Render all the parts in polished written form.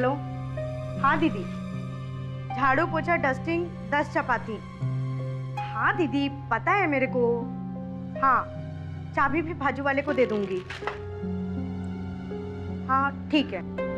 Hello. हाँ दीदी, झाड़ू पोछा डस्टिंग 10 चपाती। हाँ दीदी पता है मेरे को। हाँ, चाबी भी भाजू वाले को दे दूंगी। हाँ ठीक है।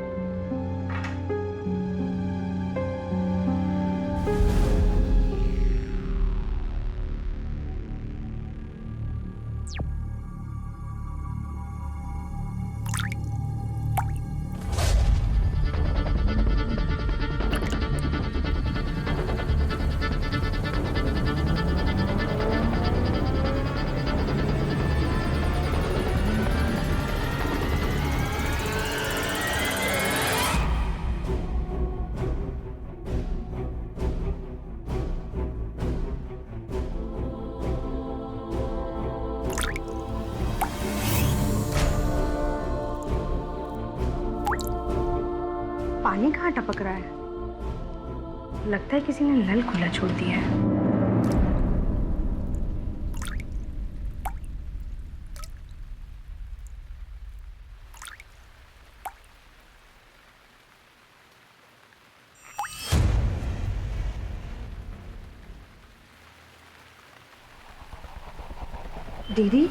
पानी कहाँ टपक रहा है? लगता है किसी ने नल खुला छोड़ दिया है। दीदी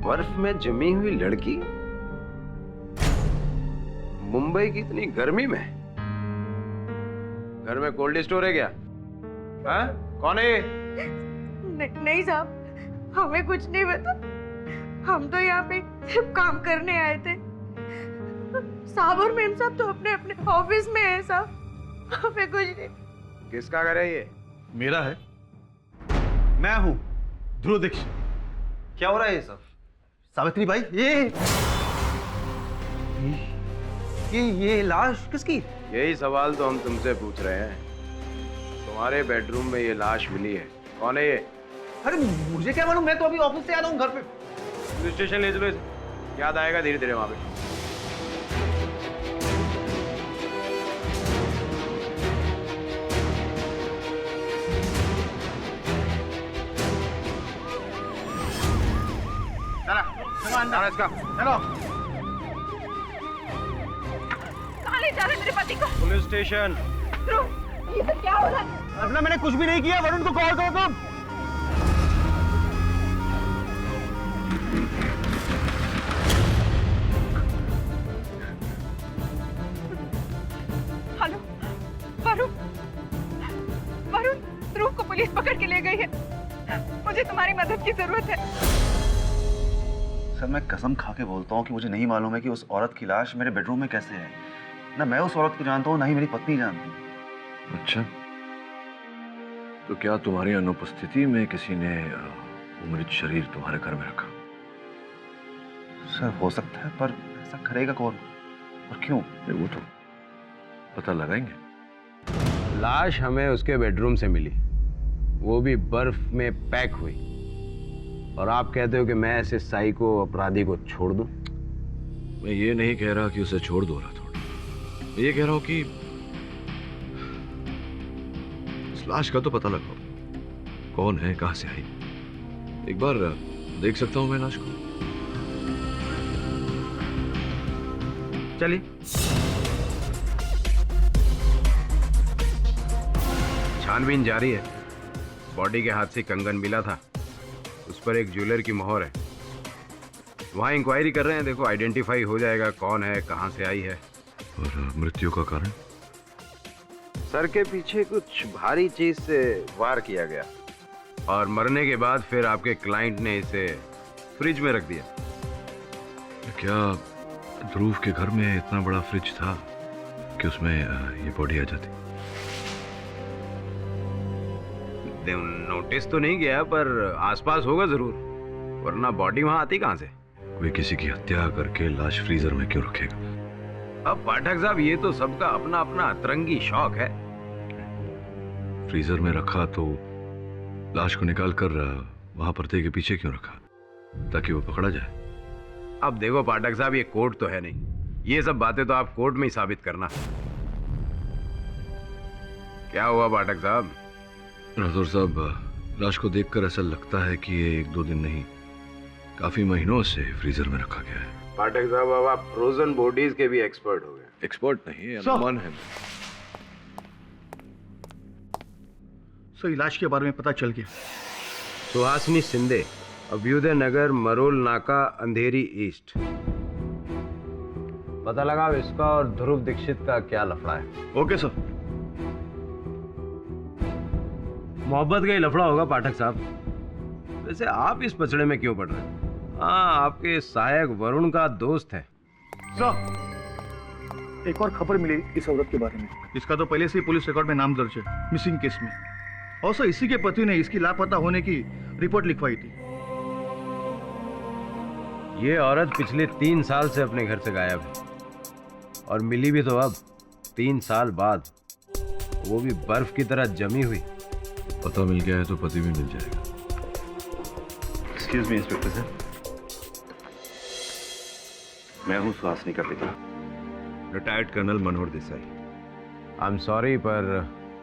बर्फ में जमी हुई लड़की मुंबई की इतनी गर्मी में। घर में कोल्ड स्टोर है क्या? हाँ? कौन है ये? नहीं साहब, हमें कुछ नहीं पता। हम तो यहाँ पे सिर्फ काम करने आए थे। साहब और मैम साहब तो अपने अपने ऑफिस में है साहब, हमें कुछ नहीं। किसका घर है ये? मेरा है। मैं हूँ ध्रुव दीक्षित। क्या हो रहा है ये सब? सावित्री भाई, ये लाश किसकी? यही सवाल तो हम तुमसे पूछ रहे हैं। तुम्हारे बेडरूम में ये लाश मिली है, कौन है ये? अरे मुझे क्या मालूम, मैं तो अभी ऑफिस से आया हूँ घर पे। पुलिस स्टेशन ले चलो इसे, याद आएगा धीरे धीरे वहां पे। चलो इसका। चलो। कहाँ ले जा रहे मेरे पति को? Police station. ये सब क्या हो रहा है? अपना मैंने कुछ भी नहीं किया, वरुण को कॉल करो तुम। हेलो वरुण, वरुण ध्रुव को पुलिस पकड़ के ले गई है। मुझे तुम्हारी मदद की जरूरत है। सर मैं कसम खा के बोलता हूँ कि मुझे नहीं मालूम है कि उस औरत की लाश मेरे बेडरूम में कैसे है। ना मैं उस औरत को जानता हूँ, ना ही मेरी पत्नी जानती। अच्छा, तो क्या तुम्हारी अनुपस्थिति में किसी ने मृत शरीर तुम्हारे घर में रखा? सर हो सकता है, पर ऐसा करेगा कौन और क्यों? वो तो पता लगाएंगे। लाश हमें उसके बेडरूम से मिली, वो भी बर्फ में पैक हुई। और आप कहते हो कि मैं ऐसे साइको अपराधी को छोड़ दूं? मैं ये नहीं कह रहा कि उसे छोड़ दो राठौड़, मैं ये कह रहा हूं कि इस लाश का तो पता लगाओ, कौन है, कहां से आई। एक बार देख सकता हूं मैं लाश को? चलिए। छानबीन जारी है। बॉडी के हाथ से कंगन मिला था, उस पर एक ज्वेलर की मोहर है। वहाँ इंक्वायरी कर रहे हैं, देखो आइडेंटिफाई हो जाएगा कौन है, कहाँ से आई है। और मृत्यु का कारण? सर के पीछे कुछ भारी चीज से वार किया गया और मरने के बाद फिर आपके क्लाइंट ने इसे फ्रिज में रख दिया। क्या ध्रुव के घर में इतना बड़ा फ्रिज था कि उसमें ये बॉडी आ जाती? नोटिस तो नहीं गया, पर आसपास होगा जरूर, वरना बॉडी वहां आती कहां से? कोई किसी की हत्या करके लाश फ्रीजर में क्यों रखेगा? अब पाठक साहब, ये तो सबका अपना अपना अतरंगी शौक है। फ्रीजर में रखा तो लाश को निकाल कर वहां पर्दे के पीछे क्यों रखा? ताकि वो पकड़ा जाए। अब देखो पाठक साहब, ये कोर्ट तो है नहीं, ये सब बातें तो आप कोर्ट में ही साबित करना। क्या हुआ पाठक साहब? राठौर साहब, लाश को देखकर ऐसा लगता है कि ये 1-2 दिन नहीं, काफी महीनों से फ्रीजर में रखा गया है। पाठक साहब, अब आप फ्रोजन बॉडीज के भी एक्सपर्ट हो गए। एक्सपर्ट नहीं, अनुमान है। सर, इलाज के बारे में पता चल गया। सुहासिनी शिंदे, अभ्युदय नगर, मरोल नाका, अंधेरी ईस्ट। पता लगा इसका और ध्रुव दीक्षित का क्या लफड़ा है। Okay sir. मोहब्बत का ही लफड़ा होगा पाठक साहब। वैसे आप इस पचड़े में क्यों पड़ रहे हैं? हाँ, आपके सहायक वरुण का दोस्त है। सर, एक और खबर मिली इस औरत के बारे में। इसका तो पहले से ही पुलिस रिकॉर्ड में नाम दर्ज है, मिसिंग केस में। और सर, इसी के पति ने इसकी लापता होने की रिपोर्ट लिखवाई थी। ये औरत पिछले 3 साल से अपने घर से गायब है, और मिली भी तो अब 3 साल बाद, वो भी बर्फ की तरह जमी हुई। पता मिल गया है तो पति भी मिल जाएगा। एक्सक्यूज मी इंस्पेक्टर सर, मैं हूँ सुहासिनी का पिता, retired colonel Manohar Desai. I am sorry, पर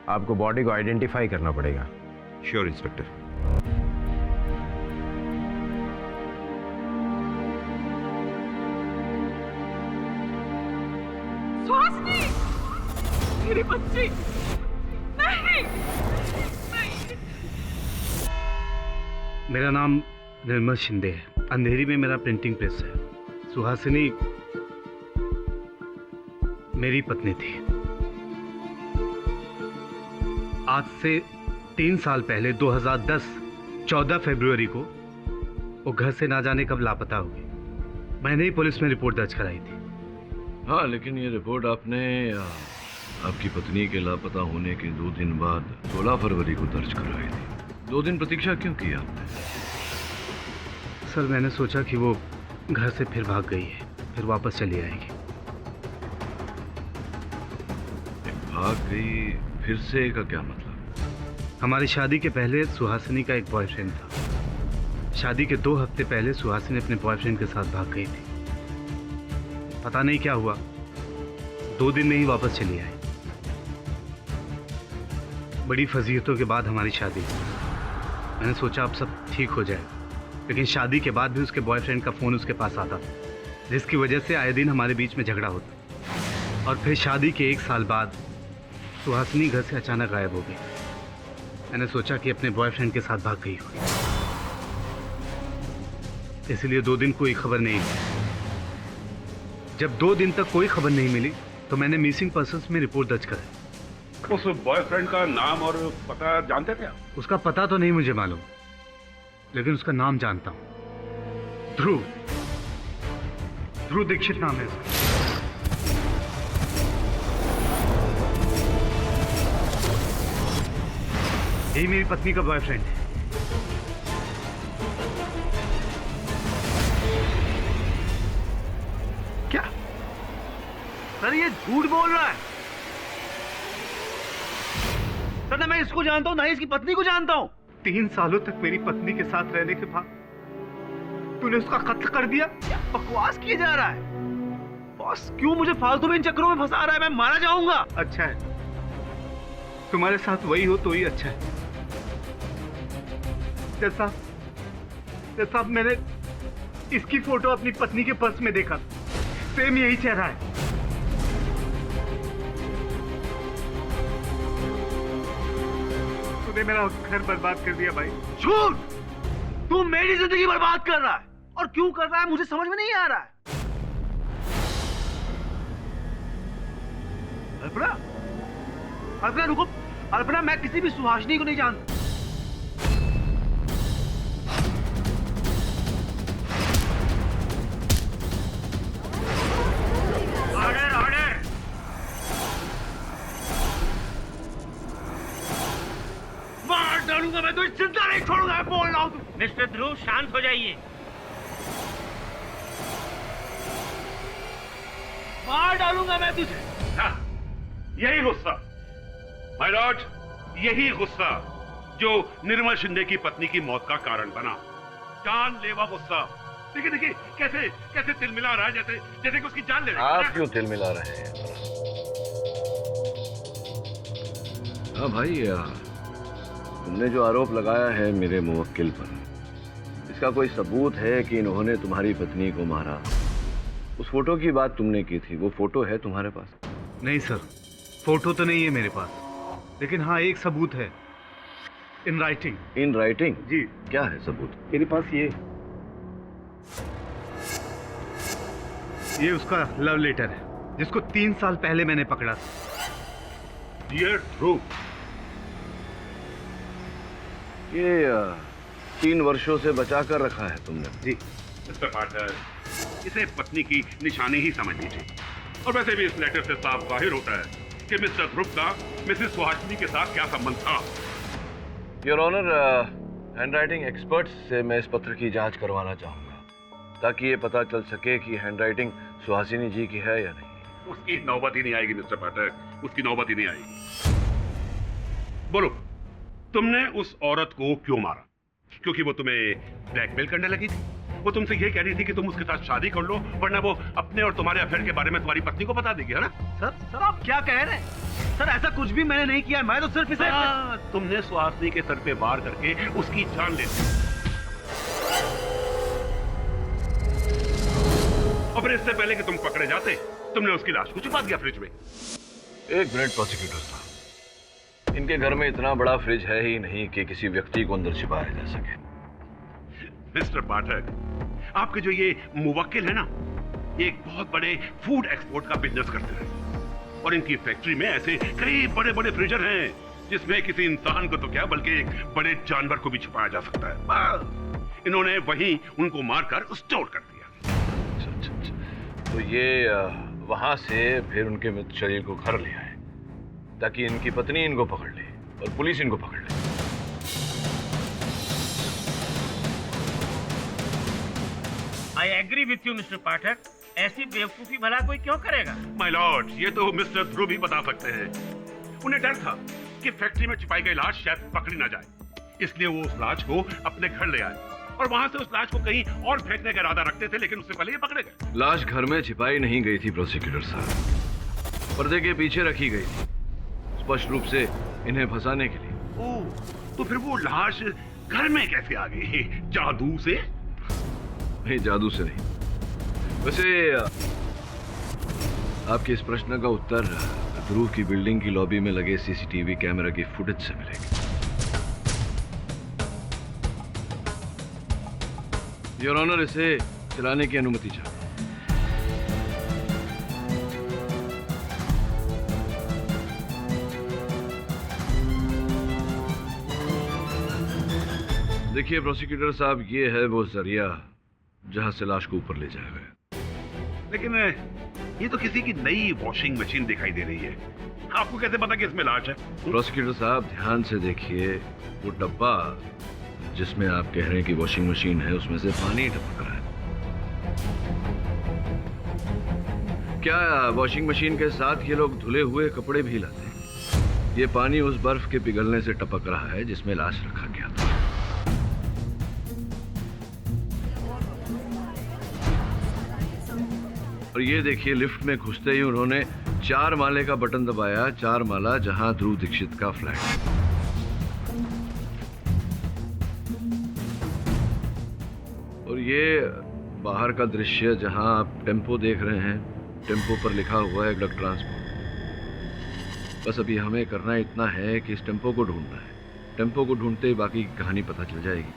आपको बॉडी को आइडेंटिफाई करना पड़ेगा। Sure inspector. सुहासिनी, मेरी बच्ची, नहीं। मेरा नाम निर्मल शिंदे है। अंधेरी में मेरा प्रिंटिंग प्रेस है। सुहासिनी मेरी पत्नी थी। आज से 3 साल पहले 2010 14 फरवरी को वो घर से ना जाने कब लापता हो गई। मैंने ही पुलिस में रिपोर्ट दर्ज कराई थी। हाँ, लेकिन ये रिपोर्ट आपने आपकी पत्नी के लापता होने के 2 दिन बाद 16 फरवरी को दर्ज करवाई थी। 2 दिन प्रतीक्षा क्यों की आपने? सर, मैंने सोचा कि वो घर से फिर भाग गई है, फिर वापस चली आएगी। भाग गई फिर से का क्या मतलब? हमारी शादी के पहले सुहासिनी का एक बॉयफ्रेंड था। शादी के 2 हफ्ते पहले सुहासिनी अपने बॉयफ्रेंड के साथ भाग गई थी। पता नहीं क्या हुआ, 2 दिन में ही वापस चली आई। बड़ी फजीहतों के बाद हमारी शादी हुई। मैंने सोचा अब सब ठीक हो जाए, लेकिन शादी के बाद भी उसके बॉयफ्रेंड का फ़ोन उसके पास आता था, जिसकी वजह से आए दिन हमारे बीच में झगड़ा होता। और फिर शादी के 1 साल बाद सुहासिनी घर से अचानक गायब हो गई। मैंने सोचा कि अपने बॉयफ्रेंड के साथ भाग गई होगी, इसलिए 2 दिन कोई खबर नहीं मिली। जब 2 दिन तक कोई खबर नहीं मिली तो मैंने मिसिंग पर्सन्स में रिपोर्ट दर्ज कराई। उस बॉयफ्रेंड का नाम और पता जानते थे आप? उसका पता तो नहीं मुझे मालूम, लेकिन उसका नाम जानता हूं। ध्रुव दीक्षित नाम है उसका। यही मेरी पत्नी का बॉयफ्रेंड है। क्या सर, ये झूठ बोल रहा है? सर, ना मैं इसको जानता हूं, ना ही इसकी पत्नी को जानता हूं। 3 सालों तक मेरी पत्नी के साथ रहने के बाद तूने उसका कत्ल कर दिया। क्या बकवास किए जा रहा है? बॉस क्यों मुझे फालतू में इन चक्करों में फंसा रहा है? मैं मारा जाऊंगा। अच्छा है, तुम्हारे साथ वही हो तो ही अच्छा है। जैसा मैंने इसकी फोटो अपनी पत्नी के पर्स में देखा, सेम यही चेहरा है। तूने मेरा घर बर्बाद कर दिया भाई। झूठ! तू मेरी जिंदगी बर्बाद कर रहा है, और क्यों कर रहा है मुझे समझ में नहीं आ रहा है। अल्पना रुको। अल्पना, मैं किसी भी सुहासिनी को नहीं जानता। मिस्टर ध्रुव, शांत हो जाइए। मार डालूंगा मैं तुझे। हाँ, यही गुस्सा माय लॉर्ड, यही गुस्सा जो निर्मल शिंदे की पत्नी की मौत का कारण बना। जानलेवा गुस्सा। देखिए देखिए कैसे कैसे तिलमिला रहा है, जैसे जैसे कि उसकी जान ले रहा है। आप क्यों तिल मिला रहे हैं? हाँ भाई, तुमने जो आरोप लगाया है मेरे मुवक्किल पर, इसका कोई सबूत है कि इन्होंने तुम्हारी पत्नी को मारा? उस फोटो की बात तुमने की थी, वो फोटो है तुम्हारे पास? नहीं सर, फोटो तो नहीं है मेरे पास, लेकिन हाँ एक सबूत है, इन राइटिंग। In writing? जी। क्या है सबूत? मेरे पास ये उसका लव लेटर है, जिसको 3 साल पहले मैंने पकड़ा था। डियर ध्रुव, ये 3 वर्षों से बचा कर रखा है तुमने? जी। मिस्टर पाठक, इसे पत्नी की निशानी ही समझ लीजिए। और वैसे भी इस लेटर से साफ जाहिर होता है कि मिस्टर ध्रुव का मिसेस सुहासिनी के साथ क्या संबंध था। योर ऑनर, हैंडराइटिंग एक्सपर्ट्स से मैं इस पत्र की जांच करवाना चाहूंगा, ताकि ये पता चल सके कि हैंडराइटिंग सुहासिनी जी की है या नहीं। उसकी नौबत ही नहीं आएगी मिस्टर पाठक, उसकी नौबत ही नहीं आएगी। बोलो, तुमने उस औरत को क्यों मारा? क्योंकि वो तुम्हें ब्लैकमेल करने लगी थी? वो तुमसे ये कह रही थी कि तुम उसके साथ शादी कर लो, वरना वो अपने और तुम्हारे अफेयर के बारे में तुम्हारी पत्नी को बता देगी, है ना? सर आप क्या कह रहे हैं? सर ऐसा कुछ भी मैंने नहीं किया, मैं तो सिर्फ इसे तुमने सुहासिनी के सर पे वार करके उसकी जान ले ली। और फिर इससे पहले कि तुम पकड़े जाते, तुमने उसकी लाश को छुपा दिया फ्रिज में। एक मिनट प्रोसिक्यूटर साहब, इनके घर में इतना बड़ा फ्रिज है ही नहीं कि किसी व्यक्ति को अंदर छिपाया जा सके। मिस्टर पाठक, आपके जो ये मुवक्किल है ना, ये एक बहुत बड़े फूड एक्सपोर्ट का बिजनेस करते हैं, और इनकी फैक्ट्री में ऐसे कई बड़े बड़े फ्रीजर हैं जिसमें किसी इंसान को तो क्या बल्कि एक बड़े जानवर को भी छुपाया जा सकता है। बस इन्होंने वहीं उनको मारकर स्टोर कर दिया। अच्छा। तो ये वहां से फिर उनके मृत शरीर को घर ले आए, ताकि इनकी पत्नी इनको पकड़ ले और पुलिस इनको पकड़ ले। I agree with you mister Pathak, ऐसी बेवकूफी भला कोई क्यों करेगा? माय लॉर्ड, ये तो मिस्टर ध्रुव ही बता सकते हैं। उन्हें डर था कि फैक्ट्री में छिपाई गई लाश शायद पकड़ी ना जाए, इसलिए वो उस लाश को अपने घर ले आए और वहां से उस लाश को कहीं और फेंकने का इरादा रखते थे, लेकिन उससे पहले ये पकड़े गए। लाश घर में छिपाई नहीं गई थी प्रोसिक्यूटर साहब, पर्दे के पीछे रखी गई थी, स्पष्ट रूप से इन्हें फंसाने के लिए। ओह, तो फिर वो लाश घर में कैसे आ गई? जादू से? नहीं, जादू से नहीं। वैसे आपके इस प्रश्न का उत्तर ध्रुव की बिल्डिंग की लॉबी में लगे सीसीटीवी कैमरा की फुटेज से मिलेगा। योर ऑनर, इसे चलाने की अनुमति चाहिए। देखिए प्रोसिक्यूटर साहब, ये है वो जरिया जहां से लाश को ऊपर ले जाएगा। लेकिन ये तो किसी की नई वॉशिंग मशीन दिखाई दे रही है, आपको कैसे पता कि इसमें लाश है? प्रोसिक्यूटर साहब, ध्यान से देखिए, वो डब्बा जिसमें आप कह रहे हैं कि वॉशिंग मशीन है, उसमें से पानी टपक रहा है। क्या वॉशिंग मशीन के साथ ये लोग धुले हुए कपड़े भी लाते हैं? ये पानी उस बर्फ के पिघलने से टपक रहा है जिसमें लाश रखा गया था। और ये देखिए, लिफ्ट में घुसते ही उन्होंने 4 माले का बटन दबाया, 4 माला, जहां ध्रुव दीक्षित का फ्लैट है। और ये बाहर का दृश्य जहां आप टेम्पो देख रहे हैं, टेम्पो पर लिखा हुआ है ड्रग ट्रांसपोर्ट। बस अभी हमें करना इतना है कि इस टेम्पो को ढूंढना है। टेम्पो को ढूंढते ही बाकी की कहानी पता चल जाएगी,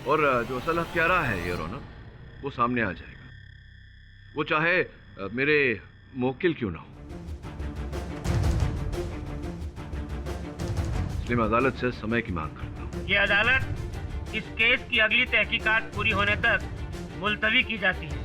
और जो असल हत्यारा है योर ऑनर, वो सामने आ जाएगा, वो चाहे मेरे मुवक्किल क्यों ना हो। इसलिए मैं अदालत से समय की मांग करता हूँ। ये अदालत इस केस की अगली तहकीकात पूरी होने तक मुलतवी की जाती है।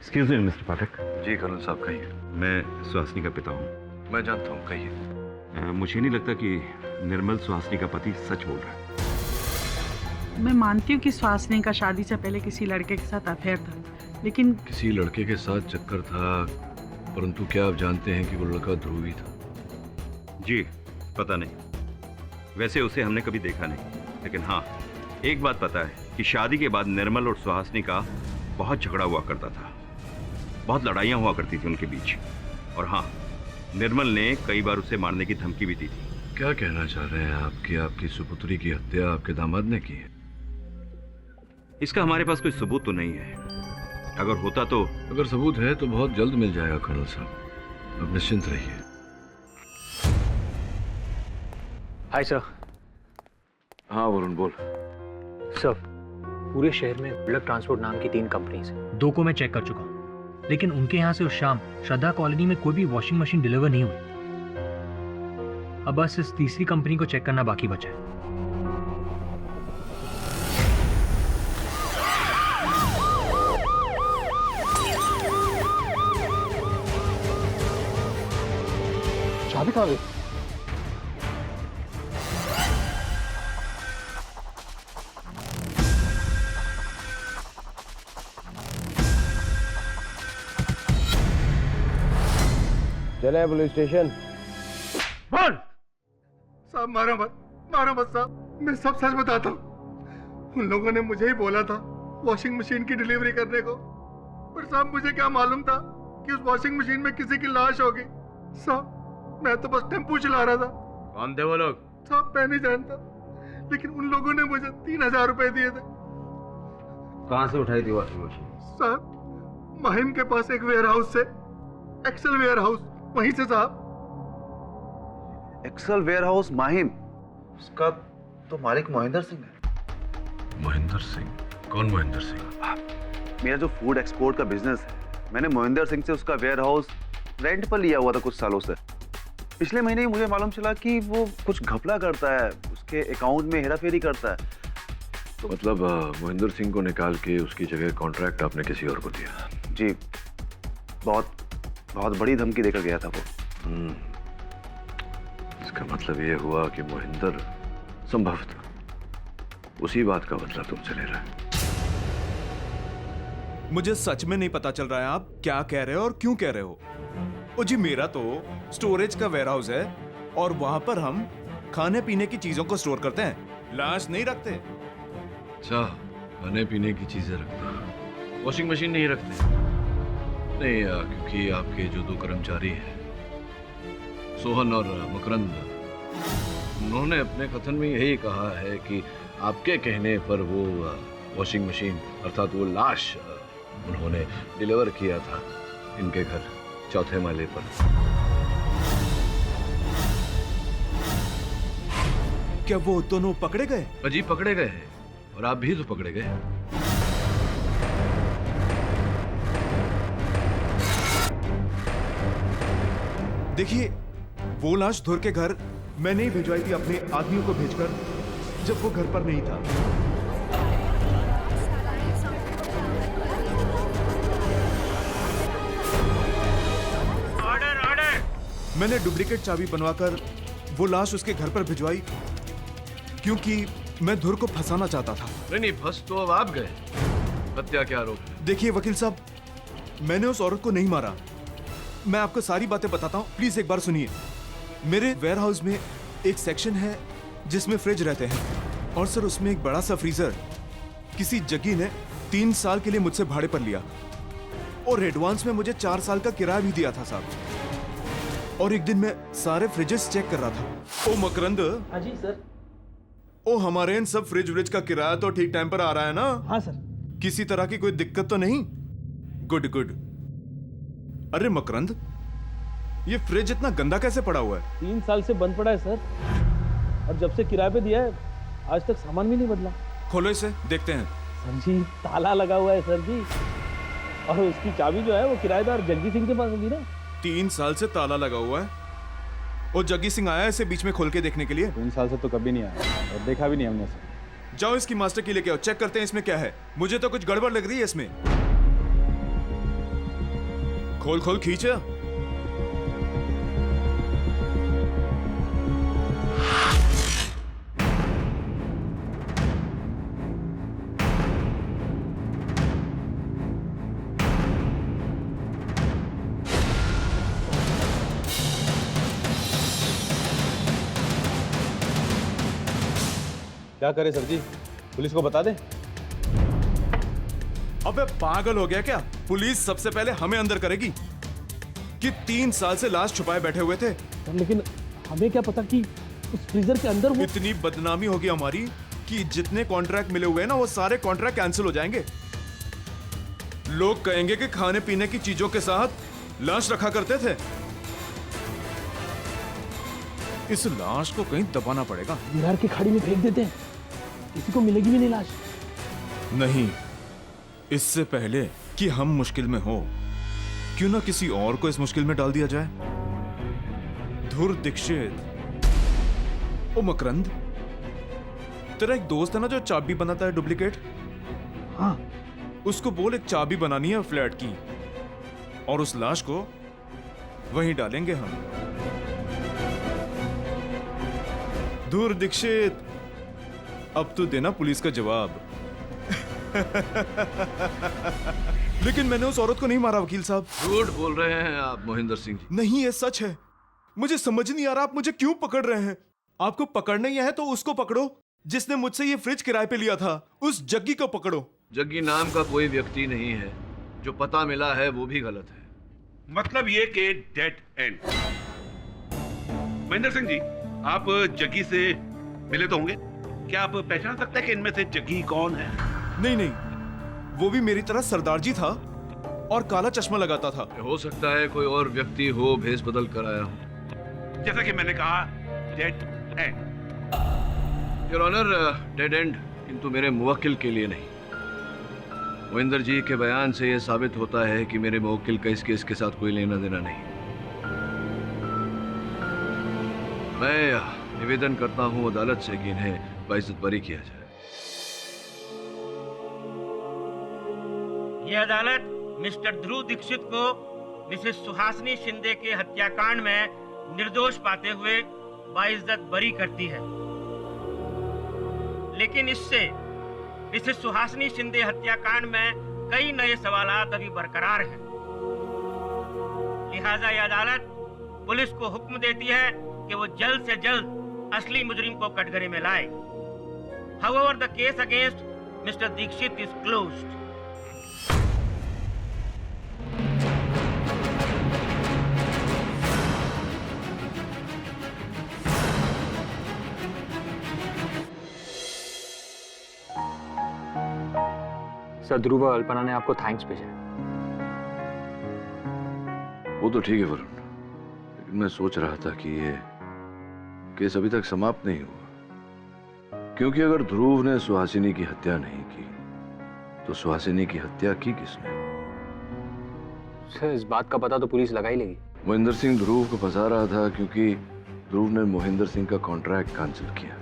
एक्सक्यूज मी मिस्टर पाठक, जी कर्नल साहब कहिए। मैं सुहासिनी का पिता हूँ। मैं जानता हूँ, कहिए। मुझे नहीं लगता कि निर्मल सुहासिनी का पति सच बोल रहा है। मैं मानती हूँ कि सुहासिनी का शादी से पहले किसी लड़के के साथ अफेयर था, लेकिन किसी लड़के के साथ चक्कर था, परंतु क्या आप जानते हैं कि वो लड़का ध्रुवी था? जी पता नहीं, वैसे उसे हमने कभी देखा नहीं, लेकिन हाँ एक बात पता है कि शादी के बाद निर्मल और सुहासिनी का बहुत झगड़ा हुआ करता था, बहुत लड़ाइयाँ हुआ करती थी उनके बीच। और हाँ, निर्मल ने कई बार उसे मारने की धमकी भी दी थी। क्या कहना चाह रहे हैं आप कि आपकी सुपुत्री की हत्या आपके दामाद ने की है? इसका हमारे पास कोई सबूत तो नहीं है, अगर होता तो। अगर सबूत है तो बहुत जल्द मिल जाएगा कर्नल साहब, अब निश्चिंत रहिए। Hi sir. हाँ वरुण बोल। सर, पूरे शहर में बुलेट ट्रांसपोर्ट नाम की 3 कंपनीज हैं। 2 को मैं चेक कर चुका हूँ, लेकिन उनके यहाँ से उस शाम श्रद्धा कॉलोनी में कोई भी वॉशिंग मशीन डिलीवर नहीं हुई। अब बस इस तीसरी कंपनी को चेक करना बाकी बचा है। चाबी कहाँ गई? चले पुलिस स्टेशन। बोल। साहब मारो मत साहब, मैं सब सच बताता हूँ। उन लोगों ने मुझे ही बोला था वॉशिंग मशीन की डिलीवरी करने को, पर साहब मुझे क्या मालूम था कि उस वॉशिंग मशीन में किसी की लाश होगी। साहब मैं तो बस टेम्पू चला रहा था। कौन थे वो लोग? साहब मैं नहीं जानता, लेकिन उन लोगों ने मुझे 3000 रुपए दिए थे। कहाँ से उठाई थी वॉशिंग मशीन? साहब माहिम के पास एक वेयर हाउस से, एक्सेल वेयर हाउस, वहीं से साहब। एक्सेल वेयर हाउस माहिम, उसका तो मालिक मोहिंदर सिंह है। मोहिंदर सिंह? कौन मोहिंदर सिंह? मेरा जो फूड एक्सपोर्ट का बिजनेस है, मैंने मोहिंदर सिंह से उसका वेयर हाउस रेंट पर लिया हुआ था कुछ सालों से। पिछले महीने ही मुझे मालूम चला कि वो कुछ घपला करता है, उसके अकाउंट में हेराफेरी करता है। तो मतलब मोहिंदर सिंह को निकाल के उसकी जगह कॉन्ट्रैक्ट आपने किसी और को दिया? जी, बहुत बड़ी धमकी देकर गया था वो। इसका मतलब ये हुआ कि मोहिंदर संभवतः उसी बात का बदला तुमसे ले रहा है। मुझे सच में नहीं पता चल रहा है आप क्या कह रहे हो और क्यों कह रहे हो। ओ जी, मेरा तो स्टोरेज का वेयर हाउस है और वहां पर हम खाने पीने की चीजों को स्टोर करते हैं, लाश नहीं रखते। अच्छा, खाने पीने की चीजें रखते, वॉशिंग मशीन नहीं रखते? नहीं, क्योंकि आपके जो 2 कर्मचारी हैं, सोहन और मकरंद, उन्होंने अपने कथन में यही कहा है कि आपके कहने पर वो वॉशिंग मशीन अर्थात वो लाश उन्होंने डिलीवर किया था इनके घर 4थे माले पर। क्या वो दोनों पकड़े गए? अजी पकड़े गए हैं, और आप भी तो पकड़े गए। देखिए, वो लाश धुर के घर मैंने ही भिजवाई थी अपने आदमियों को भेजकर, जब वो घर पर नहीं था। ऑर्डर। मैंने डुप्लीकेट चाबी बनवाकर वो लाश उसके घर पर भिजवाई, क्योंकि मैं धुर को फंसाना चाहता था। नहीं, फंस तो अब आप गए। हत्या के आरोप है। देखिए वकील साहब, मैंने उस औरत को नहीं मारा। मैं आपको सारी बातें बताता हूँ, प्लीज एक बार सुनिए। मेरे वेयर हाउस में एक सेक्शन है जिसमें फ्रिज रहते हैं, और सर उसमें एक बड़ा सा फ्रीजर किसी जग्गी ने 3 साल के लिए मुझसे भाड़े पर लिया, और एडवांस में मुझे 4 साल का किराया भी दिया था साहब। और एक दिन मैं सारे फ्रिजेस चेक कर रहा था। ओ मकरंद। हाँ जी सर। ओ, हमारे इन सब फ्रिज का किराया तो ठीक टाइम पर आ रहा है ना? हाँ सर। किसी तरह की कोई दिक्कत तो नहीं? गुड। अरे मकरंद, ये फ्रिज इतना गंदा कैसे पड़ा हुआ है? 3 साल से बंद पड़ा है सर, और जब से किराए पे दिया है आज तक सामान भी नहीं बदला। खोलो इसे, देखते हैं। सर जी, ताला लगा हुआ है सर जी, और उसकी चाबी जो है वो किराएदार जग्गी सिंह के पास होगी ना। 3 साल से ताला लगा हुआ है। वो जग्गी सिंह आया इसे बीच में खोल के देखने के लिए? 3 साल से तो कभी नहीं आया, और देखा भी नहीं हमने सर। जाओ इसकी मास्टर की लेके आओ, चेक करते हैं इसमें क्या है। मुझे तो कुछ गड़बड़ लग रही है इसमें। खोल खोल खींचा। क्या करे सर जी, पुलिस को बता दें? अबे पागल हो गया क्या? पुलिस सबसे पहले हमें अंदर करेगी कि 3 साल से लाश छुपाए बैठे हुए थे। लेकिन हमें क्या पता कि उस फ्रीजर के अंदर वो... इतनी बदनामी होगी हमारी कि जितने कॉन्ट्रैक्ट मिले हुए हैं ना, वो सारे कॉन्ट्रैक्ट कैंसिल हो जाएंगे। लोग कहेंगे कि खाने पीने की चीजों के साथ लाश रखा करते थे। इस लाश को कहीं दबाना पड़ेगा। बिहार की खाड़ी में फेंक देते हैं, किसी को मिलेगी भी नहीं लाश। नहीं, इससे पहले कि हम मुश्किल में हो, क्यों ना किसी और को इस मुश्किल में डाल दिया जाए। धुर दीक्षित, ओ मकरंद, तेरा एक दोस्त है ना जो चाबी बनाता है डुप्लीकेट? हाँ, उसको बोल एक चाबी बनानी है फ्लैट की, और उस लाश को वहीं डालेंगे हम। धुर दीक्षित, अब तो देना पुलिस का जवाब। लेकिन मैंने उस औरत को नहीं मारा वकील साहब। झूठ बोल रहे हैं आप मोहिंदर सिंह जी। नहीं, ये सच है। मुझे समझ नहीं आ रहा आप मुझे क्यों पकड़ रहे हैं। आपको पकड़ना ही है तो उसको पकड़ो जिसने मुझसे ये फ्रिज किराए पे लिया था। उस जग्गी को पकड़ो। जग्गी नाम का कोई व्यक्ति नहीं है, जो पता मिला है वो भी गलत है। मतलब ये कि डेड एंड। महेंद्र सिंह जी, आप जग्गी से मिले तो होंगे, क्या आप पहचान सकते हैं कि इनमें से जग्गी कौन है? नहीं नहीं, वो भी मेरी तरह सरदार जी था और काला चश्मा लगाता था। हो सकता है कोई और व्यक्ति हो, भेष बदल कर आया हो। जैसा कि मैंने कहा, dead end. Your honour, dead end, किंतु मेरे मुवक्किल के लिए नहीं। मोहिंदर जी के बयान से यह साबित होता है कि मेरे मुवक्किल का इस केस के साथ कोई लेना देना नहीं। मैं निवेदन करता हूं अदालत से कि इन्हें बाइज्जत बरी किया जाए। ये अदालत मिस्टर ध्रुव दीक्षित को मिसेस सुहासिनी शिंदे के हत्याकांड में निर्दोष पाते हुए बाइज्जत बरी करती है, लेकिन इससे मिसेस सुहासिनी शिंदे हत्याकांड में कई नए सवालात अभी बरकरार हैं। लिहाजा यह अदालत पुलिस को हुक्म देती है कि वो जल्द से जल्द असली मुजरिम को कटघरे में लाए। However, the case against Mr. Dikshit is closed. Sir, Dhruv और अल्पना ने आपको थैंक्स भेजा है। वो तो ठीक है वरुण, लेकिन मैं सोच रहा था कि ये केस अभी तक समाप्त नहीं हुआ, क्योंकि अगर ध्रुव ने सुहासिनी की हत्या नहीं की तो सुहासिनी की हत्या की किसने? सर, इस बात का पता तो पुलिस लगा ही लेगी। मोहिंदर सिंह ध्रुव को फंसा रहा था क्योंकि ध्रुव ने मोहिंदर सिंह का कॉन्ट्रैक्ट कैंसिल किया,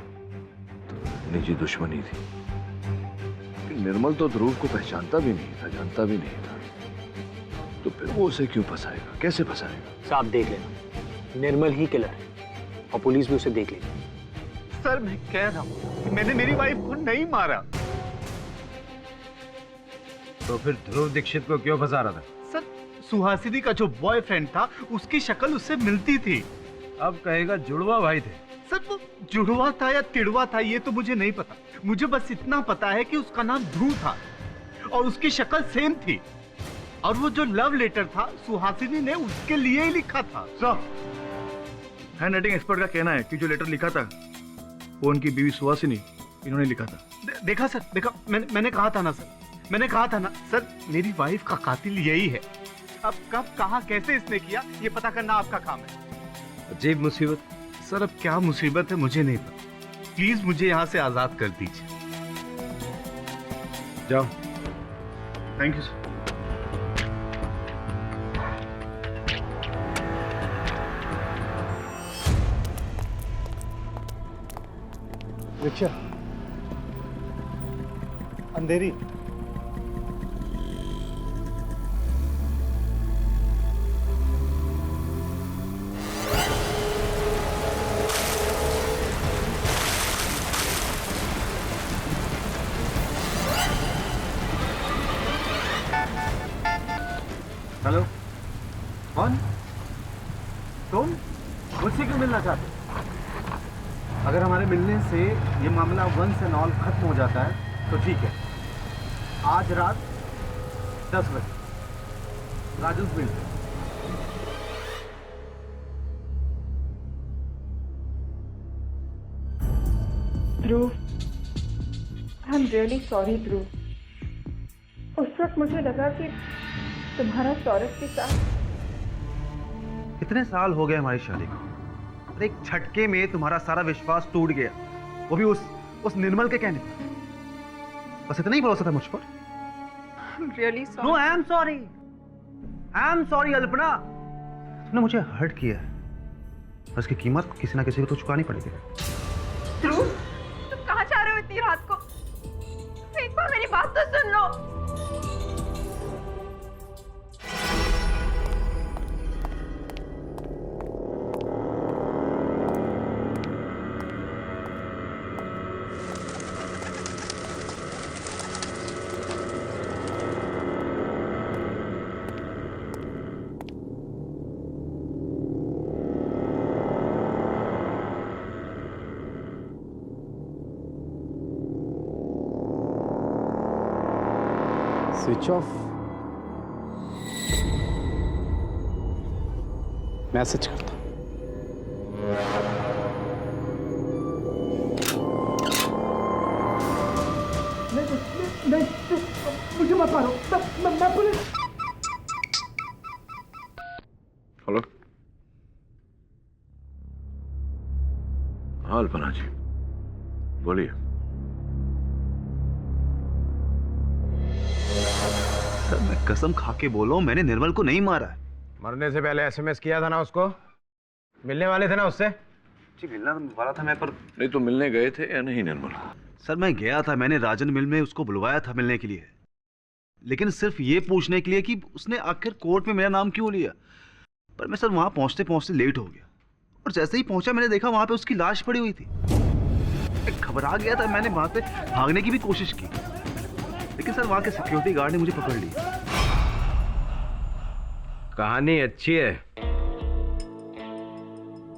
तो निजी दुश्मनी थी। निर्मल तो ध्रुव को पहचानता भी नहीं था, जानता भी नहीं था, तो फिर वो उसे क्यों फंसाएगा, कैसे फंसाएगा? साहब देख लेना, निर्मल ही किलर है और पुलिस भी उसे देख लेगी। सर, मैं कह रहा हूँ कि मैंने मेरी वाइफ को नहीं मारा। तो फिर ध्रुव दीक्षित को क्यों फंसा रहा था? सर, सुहासिनी का जो बॉयफ्रेंड था उसकी शक्ल उससे मिलती थी। अब कहेगा जुड़वा भाई थे। सर, वो जुड़वा था या तिड़वा था ये तो मुझे नहीं पता। मुझे बस इतना पता है कि उसका नाम ध्रुव था और उसकी शक्ल सेम थी, और वो जो लव लेटर था सुहासिनी ने उसके लिए ही लिखा था। सर, हैंड राइटिंग एक्सपर्ट का कहना है कि जो लेटर लिखा था वो उनकी बीवी सुहासिनी इन्होंने लिखा था। देखा सर, देखा, मैंने कहा था ना सर, मैंने कहा था ना सर, मेरी वाइफ का कातिल यही है। अब कब, कहां, कैसे इसने किया ये पता करना आपका काम है। अजीब मुसीबत। सर, अब क्या मुसीबत है मुझे नहीं पता। प्लीज मुझे यहाँ से आजाद कर दीजिए। जाओ। Thank you sir. रिक्शा, अंधेरी। कौन? तुम मुझसे क्यों मिलना चाहते हो? अगर हमारे मिलने से ये मामला वंस एंड ऑल खत्म हो जाता है तो ठीक है। आज रात 10 बजे राजू मिल। ध्रुव, आई एम रियली सॉरी ध्रुव। उस वक्त मुझे लगा कि तुम्हारा सौरभ के साथ। कितने साल हो गए हमारी शादी को और एक झटके में तुम्हारा सारा विश्वास टूट गया, वो भी उस निर्मल के कहने पर। बस इतना ही भरोसा था मुझ पर। I'm really sorry. No, I am sorry. I am sorry Alpana. तुमने मुझे हर्ट किया है और इसकी कीमत किसी ना किसी को तो चुकानी पड़ेगी। ध्रुव, तुम कहाँ जा रहे हो इतनी रात को? एक बार मेरी बात तो सुन लो। Switch off. मैसेज करता हूं। मुझे मत मारो, मैं पुलिस। हेलो, हाँ अल्पना जी बोलिए। सर मैं कसम खा के बोलो मैंने निर्मल को नहीं मारा है। मरने से पहले एसएमएस किया था ना उसको? मिलने वाले थे ना उससे? जी मिलना वाला था मैं, पर नहीं तो मिलने गए थे या नहीं निर्मल? सर मैं गया था, मैंने राजन मिल में उसको बुलवाया था मिलने के लिए, लेकिन सिर्फ ये पूछने के लिए कि उसने आखिर कोर्ट में मेरा नाम क्यों लिया। पर मैं सर वहां पहुंचते पहुंचते लेट हो गया और जैसे ही पहुंचा मैंने देखा वहां पे उसकी लाश पड़ी हुई थी। मैं घबरा गया था, मैंने वहां पे भागने की भी कोशिश की, लेकिन सर वहां के सिक्योरिटी गार्ड ने मुझे पकड़ लिया। कहानी अच्छी है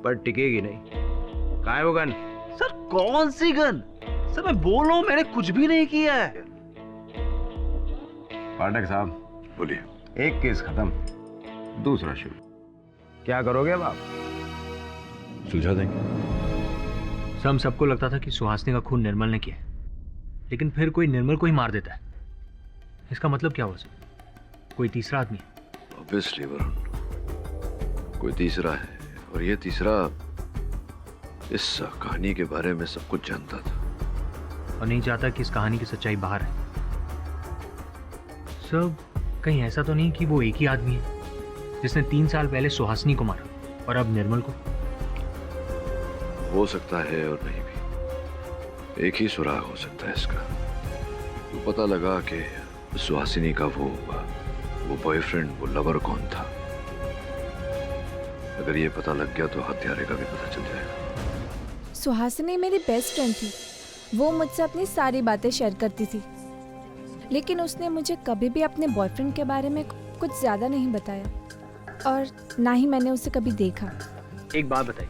पर टिकेगी नहीं। कहाँ है वो गन? सर कौन सी गन? सर मैं बोल रहा हूं मैंने कुछ भी नहीं किया है। पाठक साहब बोलिए। एक केस खत्म, दूसरा शुरू। क्या करोगे अब आप? सुलझा देंगे। सर हम सबको लगता था कि सुहासिनी का खून निर्मल ने किया, लेकिन फिर कोई निर्मल को ही मार देता है। इसका मतलब क्या हुआ सर? कोई तीसरा आदमी है? ऑब्वियसली वरुण, कोई तीसरा है और ये तीसरा इस कहानी के बारे में सब कुछ जानता था और नहीं चाहता कि इस कहानी की सच्चाई बाहर है। सर कहीं ऐसा तो नहीं कि वो एक ही आदमी है जिसने 3 साल पहले सुहासिनी को मारा और अब निर्मल को? हो सकता है और नहीं भी। एक ही सुराग हो सकता है इसका। तो पता लगा कि सुहासिनी का वो बॉयफ्रेंड, वो लवर कौन था। अगर ये पता लग गया तो हत्यारे का भी पता चल जाएगा। सुहासिनी मेरी बेस्ट फ्रेंड थी। वो मुझसे अपनी सारी बातें शेयर करती थी, लेकिन उसने मुझे कभी भी अपने बॉयफ्रेंड के बारे में कुछ ज़्यादा नहीं बताया और ना ही मैंने उसे कभी देखा। एक बात बताइए,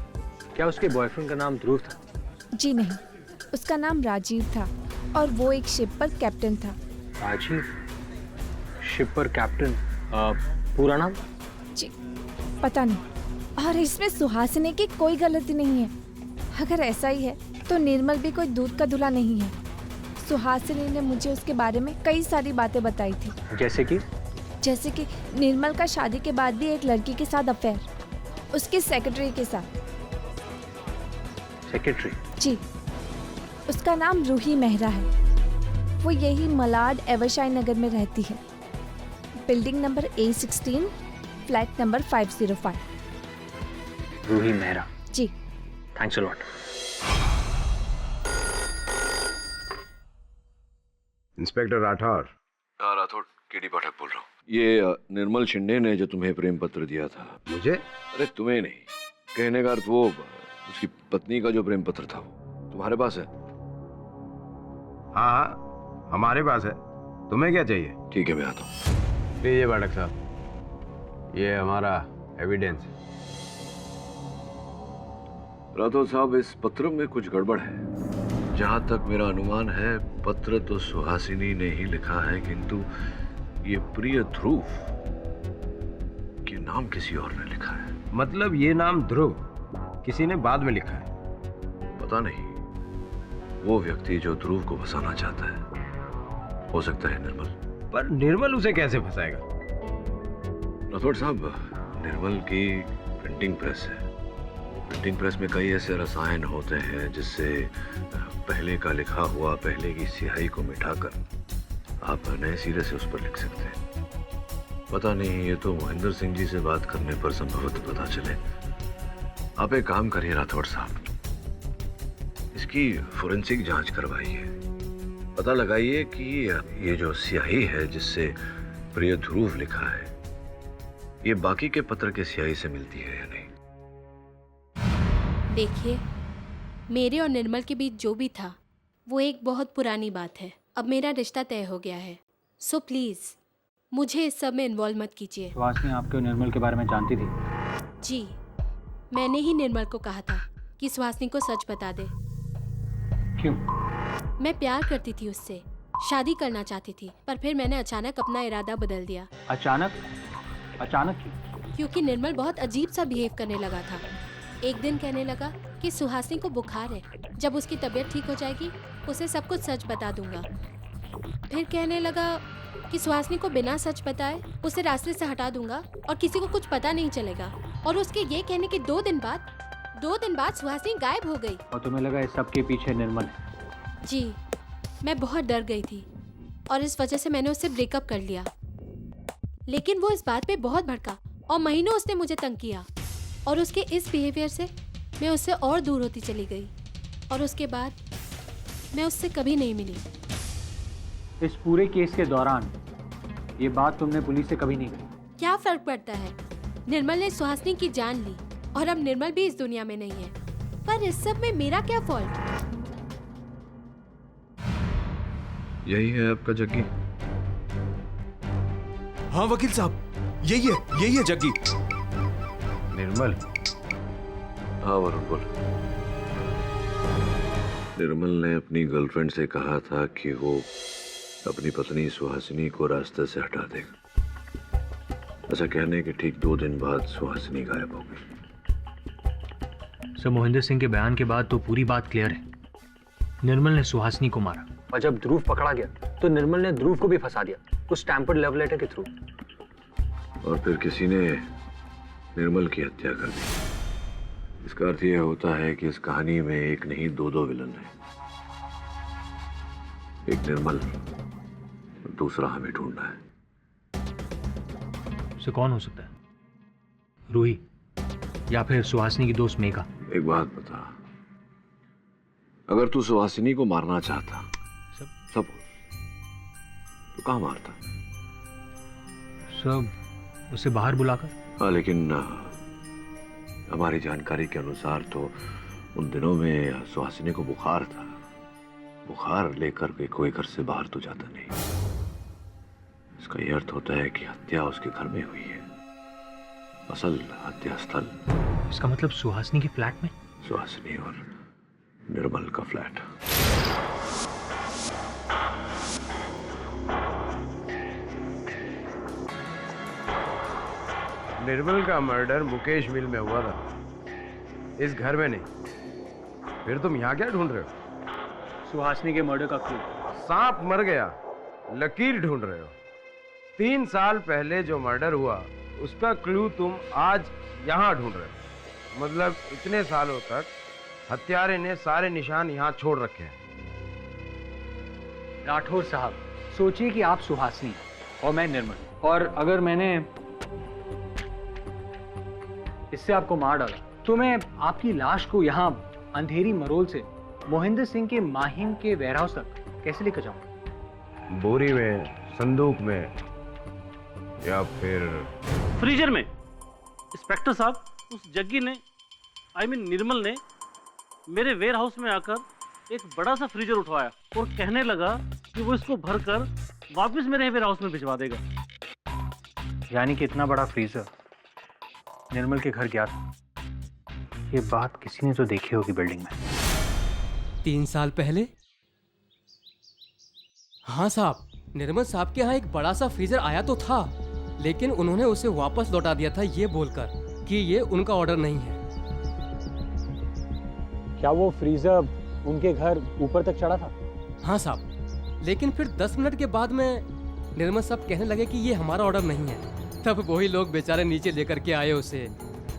क्या उसके बॉयफ्रेंड का नाम ध्रुव था? जी नहीं, उसका नाम राजीव था और वो एक शिप पर कैप्टन था। राजीव, शिप पर कैप्टन, पूरा नाम? जी पता नहीं। और इसमें सुहासिनी की कोई गलती नहीं है। अगर ऐसा ही है तो निर्मल भी कोई दूध का धुला नहीं है। सुहासिनी ने मुझे उसके बारे में कई सारी बातें बताई थी। जैसे कि निर्मल का शादी के बाद भी एक लड़की के साथ अफेयर, उसके सेक्रेटरी के साथ। सेक्रेटरी? जी, उसका नाम रूही मेहरा है। वो यही मलाड एवरशाइन नगर में रहती है, building number A16, flat number 505। Ruhi Mehra? जी। Thanks a lot. Inspector Rathore. Rathore, KD Pathak बोल रहा हूँ। ये निर्मल शिंदे ने जो तुम्हें प्रेम पत्र दिया था। मुझे? अरे तुम्हें नहीं, कहने का अर्थ वो उसकी पत्नी का जो प्रेम पत्र था वो तुम्हारे पास है? हाँ हमारे पास है। तुम्हें क्या चाहिए? ठीक है मैं आता हूँ। लीजिए पाठक साहब, ये हमारा एविडेंस। राठौर साहब, इस पत्र में कुछ गड़बड़ है। जहां तक मेरा अनुमान है, पत्र तो सुहासिनी ने ही लिखा है, किंतु ये प्रिय ध्रुव के नाम किसी और ने लिखा है। मतलब ये नाम ध्रुव किसी ने बाद में लिखा है? पता नहीं। वो व्यक्ति जो ध्रुव को फंसाना चाहता है, हो सकता है निर्मल। पर निर्मल उसे कैसे फंसाएगा? राठौर साहब, निर्मल की प्रिंटिंग प्रेस है। प्रिंटिंग प्रेस में कई ऐसे रसायन होते हैं जिससे पहले का लिखा हुआ पहले की स्याही को मिटाकर आप नए सिरे से उस पर लिख सकते हैं। पता नहीं, ये तो मोहिंदर सिंह जी से बात करने पर संभवतः पता चले। आप एक काम करिए राठौर साहब, इसकी फोरेंसिक जांच करवाइए। पता लगाइए कि ये जो स्याही है जिससे प्रिय ध्रुव लिखा है, ये बाकी के पत्र के स्याही से मिलती है या नहीं। देखिए, मेरे और निर्मल के बीच जो भी था वो एक बहुत पुरानी बात है। अब मेरा रिश्ता तय हो गया है, सो प्लीज़ मुझे इस सब में इन्वॉल्व मत कीजिए। सुहासिनी आपके और निर्मल के बारे में जानती थी? जी, मैंने ही निर्मल को कहा था कि सुहासिनी को सच बता दे। क्यों? मैं प्यार करती थी उससे, शादी करना चाहती थी, पर फिर मैंने अचानक अपना इरादा बदल दिया। अचानक? अचानक क्यों? क्योंकि निर्मल बहुत अजीब सा बिहेव करने लगा था। एक दिन कहने लगा कि सुहासिनी को बुखार है, जब उसकी तबीयत ठीक हो जाएगी उसे सब कुछ सच बता दूंगा। फिर कहने लगा कि सुहासिनी को बिना सच बताए उसे रास्ते से हटा दूंगा और किसी को कुछ पता नहीं चलेगा। और उसके ये कहने के 2 दिन बाद सुहासिनी गायब हो गई। और तुम्हें लगा इस सब के पीछे निर्मल है? जी, मैं बहुत डर गई थी और इस वजह से मैंने उससे ब्रेकअप कर लिया। लेकिन वो इस बात पे बहुत भड़का और महीनों उसने मुझे तंग किया और उसके इस बिहेवियर से मैं उससे और दूर होती चली गई और उसके बाद मैं उससे कभी नहीं मिली। इस पूरे केस के दौरान ये बात तुमने पुलिस से कभी नहीं कही? क्या फर्क पड़ता है? निर्मल ने सुहासिनी की जान ली और अब निर्मल भी इस दुनिया में नहीं है। पर इस सब में मेरा क्या फॉल्ट? यही है आपका जग्गी? हाँ वकील साहब, यही है जग्गी। निर्मल? हाँ वरुण बोल। निर्मल ने अपनी गर्लफ्रेंड से कहा था कि वो अपनी पत्नी सुहासिनी को रास्ते से हटा देगा। ऐसा कहने के ठीक 2 दिन बाद सुहासिनी गायब हो गई। सर, मोहिंदर सिंह के बयान के बाद तो पूरी बात क्लियर है। निर्मल ने सुहासिनी को मारा और जब ध्रुव पकड़ा गया तो निर्मल ने ध्रुव को भी फंसा दिया उस स्टैम्पर्ड लव लेटर के थ्रू। और फिर किसी ने निर्मल की हत्या कर दी। इसका अर्थ यह होता है कि इस कहानी में एक नहीं 2 विलन हैं। एक निर्मल, दूसरा हमें ढूंढना है। से कौन हो सकता है? रूही या फिर सुहासिनी की दोस्त मेघा? एक बात बता, अगर तू सुहासिनी को मारना चाहता सब तो कहाँ मारता? सब उसे बाहर बुलाकर। हाँ, लेकिन हमारी जानकारी के अनुसार तो उन दिनों में सुहासिनी को बुखार था। बुखार लेकर के कोई घर से बाहर तो जाता नहीं। इसका यह अर्थ होता है कि हत्या उसके घर में हुई है, असल हत्या स्थल। इसका मतलब सुहासिनी के फ्लैट में? सुहासिनी और निर्मल का फ्लैट। निर्मल का मर्डर मुकेश मिल में हुआ था, इस घर में नहीं। फिर तुम यहाँ क्या ढूंढ रहे हो? सुहासिनी के मर्डर का क्लू। सांप मर गया, लकीर ढूंढ रहे हो। 3 साल पहले जो मर्डर हुआ उसका क्लू तुम आज यहाँ ढूंढ रहे हो। मतलब इतने सालों तक हत्यारे ने सारे निशान यहाँ छोड़ रखे हैं। राठौर साहब, सोचिए कि आप सुहासिनी और मैं निर्मल, और अगर मैंने इससे आपको मार डाला तो मैं आपकी लाश को यहाँ अंधेरी मरोल से मोहिंदर सिंह के माहिम के वेयरहाउस तक कैसे लेकर जाऊंगा? बोरी में, संदूक में, या फिर फ्रीजर में। इंस्पेक्टर साहब, उस जग्गी ने निर्मल ने मेरे वेयर हाउस में आकर एक बड़ा सा फ्रीजर उठवाया और कहने लगा कि वो इसको भरकर वापस मेरे वेयर हाउस में भिजवा देगा। यानी कि इतना बड़ा फ्रीजर निर्मल के घर गया था। ये बात किसी ने तो देखी होगी बिल्डिंग में। 3 साल पहले? हाँ साहब, निर्मल साहब के यहाँ एक बड़ा सा फ्रीजर आया तो था, लेकिन उन्होंने उसे वापस लौटा दिया था ये बोलकर कि ये उनका ऑर्डर नहीं है। क्या वो फ्रीजर उनके घर ऊपर तक चढ़ा था? हाँ साहब, लेकिन फिर 10 मिनट के बाद में निर्मल साहब कहने लगे कि ये हमारा ऑर्डर नहीं है। तब वही लोग बेचारे नीचे लेकर के आए उसे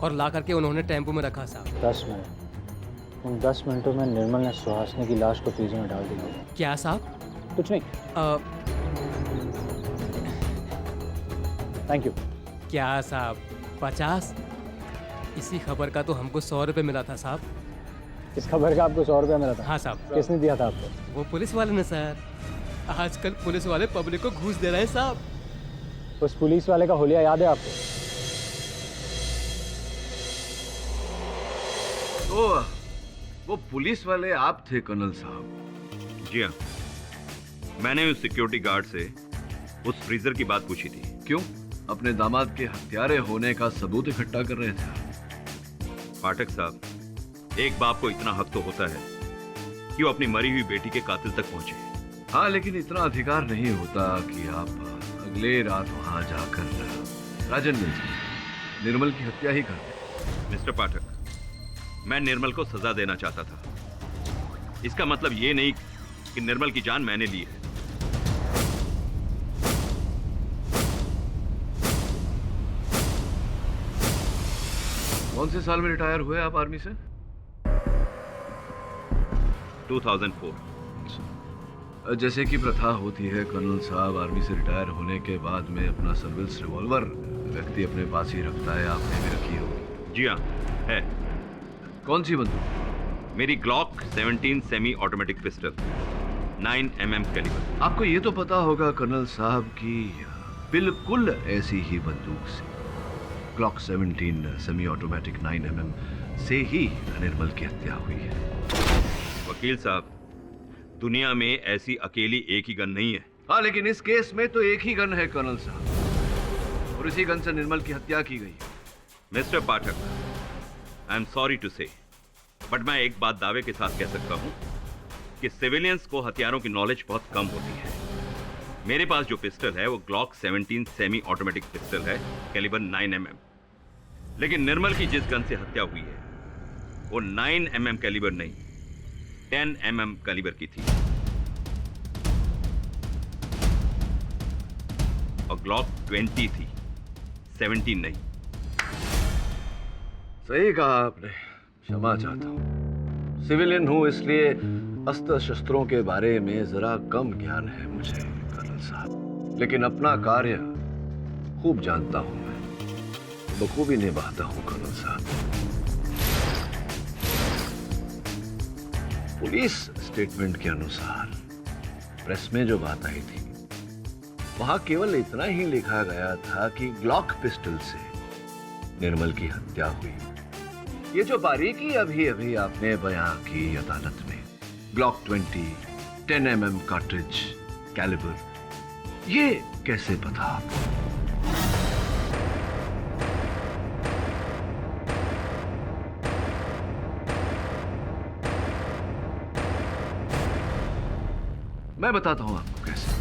और ला करके उन्होंने टेम्पो में रखा साहब। 10 मिनट। उन 10 मिनटों में निर्मल ने सुहासिनी की लाश को फ्रीजर में डाल दिया। क्या साहब? कुछ नहीं। Thank you. क्या साहब 50? इसी खबर का तो हमको 100 रुपये मिला था साहब। इस खबर का आपको 100 रुपया मिला था? हाँ साहब। किसने दिया था आपको? वो पुलिस वाले ने सर। आजकल पुलिस वाले पब्लिक को घूस दे रहे हैं साहब। उस पुलिस वाले का हुलिया याद है आपको? तो वो पुलिस वाले आप थे कर्नल साहब? जी हाँ, मैंने उस सिक्योरिटी गार्ड से उस फ्रीजर की बात पूछी थी। क्यों? अपने दामाद के हत्यारे होने का सबूत इकट्ठा कर रहे थे? पाठक साहब, एक बाप को इतना हक तो होता है कि वो अपनी मरी हुई बेटी के कातिल तक पहुंचे। हाँ, लेकिन इतना अधिकार नहीं होता कि आप अगले रात वहां जाकर राजन मिल निर्मल की हत्या ही कर दें। मिस्टर पाठक, मैं निर्मल को सजा देना चाहता था। इसका मतलब ये नहीं कि निर्मल की जान मैंने ली है। कौन से साल में रिटायर हुए आप आर्मी से? 2004। जैसे कि प्रथा होती है कर्नल साहब, आर्मी से रिटायर होने के बाद में अपना सर्विस रिवॉल्वर व्यक्ति अपने पास ही रखता है। आपने भी रखी होगी? जी हाँ, है। कौन सी बंदूक? मेरी Glock 17 semi automatic pistol 9 mm calibre. आपको ये तो पता होगा कर्नल साहब कि बिल्कुल ऐसी ही बंदूक से ग्लॉक 17 सेमी ऑटोमेटिक 9 mm से ही निर्मल की हत्या हुई है। वकील साहब, दुनिया में ऐसी अकेली एक ही गन नहीं है। हाँ, लेकिन इस केस में तो एक ही गन है कर्नल साहब, और इसी गन से निर्मल की हत्या की गई। Mister Pathak, I am sorry to say, but मैं एक बात दावे के साथ कह सकता हूं कि सिविलियंस को हथियारों की नॉलेज बहुत कम होती है। मेरे पास जो पिस्टल है वो ग्लॉक 17 सेमी ऑटोमेटिक पिस्टल है, कैलिबर 9 mm। लेकिन निर्मल की जिस गन से हत्या हुई है वो 9 mm कैलिबर नहीं, 10 mm कैलिबर की थी, और ग्लॉक 20 थी, 17 नहीं। सही कहा आपने, क्षमा चाहता हूँ। सिविलियन हूँ, इसलिए अस्त्र शस्त्रों के बारे में जरा कम ज्ञान है मुझे कर्नल साहब, लेकिन अपना कार्य खूब जानता हूँ मैं, बखूबी निभाता हूँ कर्नल साहब। पुलिस स्टेटमेंट के अनुसार प्रेस में जो बात आई थी वहां केवल इतना ही लिखा गया था कि ग्लॉक पिस्टल से निर्मल की हत्या हुई। ये जो बारीकी अभी अभी आपने बयां की अदालत में, ग्लॉक 20, 10 mm कार्ट्रिज कैलिबर, ये कैसे पता आपको? मैं बताता हूं आपको कैसे।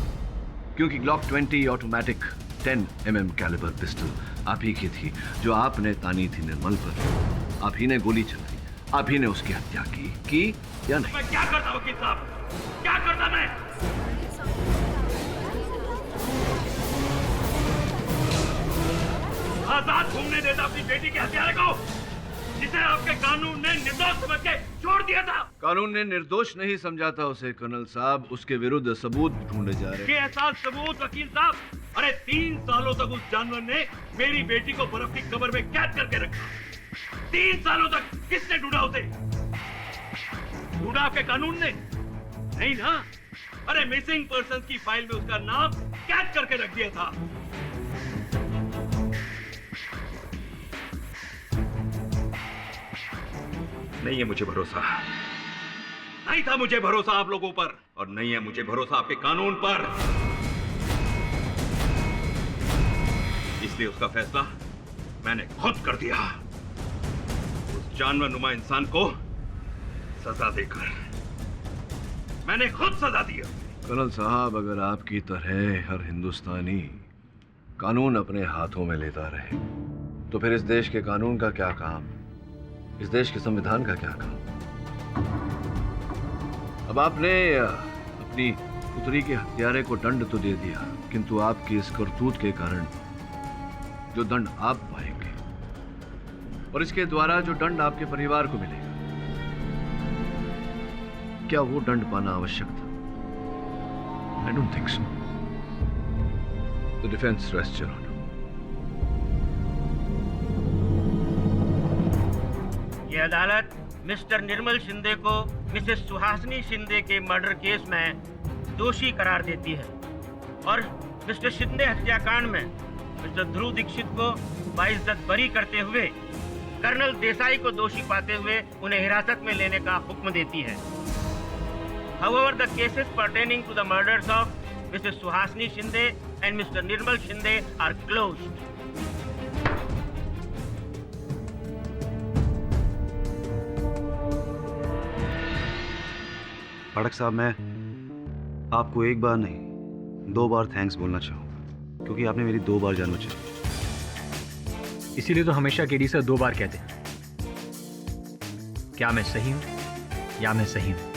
क्योंकि Glock 20 automatic 10 mm calibre pistol आप ही की थी, जो आपने तानी थी निर्मल पर। आप ही ने गोली चलाई, आप ही ने उसकी हत्या की या नहीं? मैं क्या करता वकील साहब, क्या करता मैं? आजाद घूमने देता अपनी बेटी के हत्यारे को, जिसे आपके कानून ने निर्दोष समझ के छोड़ दिया था। कानून ने निर्दोष नहीं समझा था उसे कर्नल साहब, उसके विरुद्ध सबूत ढूंढे जा रहे। के एहसास सबूत वकील साहब? अरे 3 सालों तक उस जानवर ने मेरी बेटी को बर्फ की कब्र में कैद करके रखा। 3 सालों तक किसने ढूंढा उसे? ढूंढा आपके कानून ने? नहीं ना। अरे मिसिंग पर्सन की फाइल में उसका नाम कैद करके रख दिया था। नहीं है मुझे भरोसा, नहीं था मुझे भरोसा आप लोगों पर, और नहीं है मुझे भरोसा आपके कानून पर। इसलिए उसका फैसला मैंने खुद कर दिया, उस जानवर नुमा इंसान को सजा देकर। मैंने खुद सजा दिया। कर्नल साहब, अगर आपकी तरह हर हिंदुस्तानी कानून अपने हाथों में लेता रहे तो फिर इस देश के कानून का क्या काम, इस देश के संविधान का क्या काम? अब आपने अपनी पुत्री के हत्यारे को दंड तो दे दिया, किंतु आपकी इस करतूत के कारण जो दंड आप पाएंगे और इसके द्वारा जो दंड आपके परिवार को मिलेगा, क्या वो दंड पाना आवश्यक था? I don't think so. The defense rests, Your Honor. ये अदालत मिस्टर निर्मल शिंदे को मिसेस सुहासिनी शिंदे के मर्डर केस में दोषी करार देती है और मिस्टर शिंदे हत्याकांड में मिस्टर ध्रुव दीक्षित को बाइज्जत बरी करते हुए कर्नल देसाई को दोषी पाते हुए उन्हें हिरासत में लेने का हुक्म देती है। However, the cases pertaining to the murders of Mrs. Suhasini Shinde and Mr. Nirmal Shinde are closed. पाठक साहब, मैं आपको एक बार नहीं 2 बार थैंक्स बोलना चाहूँ, क्योंकि आपने मेरी 2 बार जान बचाई। इसीलिए तो हमेशा केडी सर 2 बार कहते हैं, क्या मैं सही हूँ या मैं सही हूँ।